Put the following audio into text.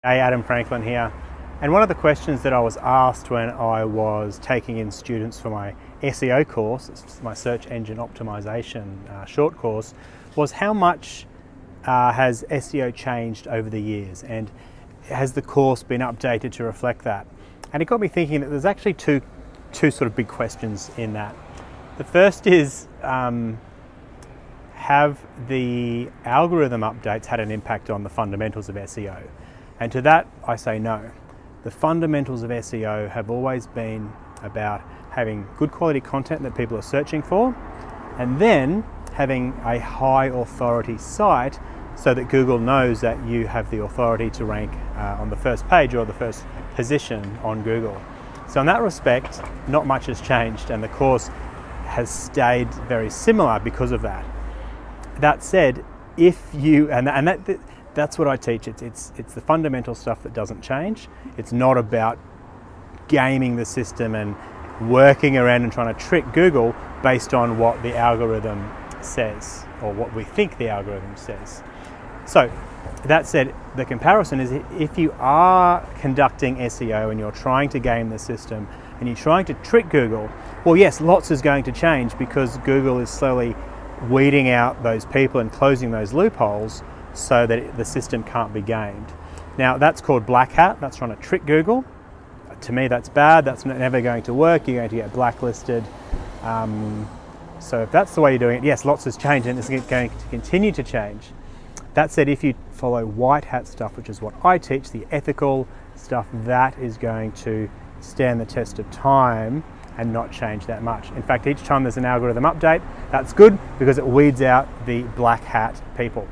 Hey, Adam Franklin here. And one of the questions that I was asked when I was taking in students for my SEO course, it's my search engine optimization short course, was how much has SEO changed over the years, and has the course been updated to reflect that? And it got me thinking that there's actually two sort of big questions in that. The first is, have the algorithm updates had an impact on the fundamentals of SEO? And to that I say no. The fundamentals of SEO have always been about having good quality content that people are searching for, and then having a high authority site so that Google knows that you have the authority to rank on the first page or the first position on Google. So in that respect, not much has changed, and the course has stayed very similar because of that. That said, if you, that's what I teach. It's the fundamental stuff that doesn't change. It's not about gaming the system and working around and trying to trick Google based on what the algorithm says, or what we think the algorithm says. So that said, the comparison is, if you are conducting SEO and you're trying to game the system and you're trying to trick Google, well, yes, lots is going to change because Google is slowly weeding out those people and closing those loopholes so that the system can't be gamed. Now, that's called black hat. That's trying to trick Google. To me, that's bad. That's never going to work. You're going to get blacklisted. So if that's the way you're doing it, yes, lots has changed and it's going to continue to change. That said, if you follow white hat stuff, which is what I teach, the ethical stuff, that is going to stand the test of time and not change that much. In fact, each time there's an algorithm update, that's good because it weeds out the black hat people.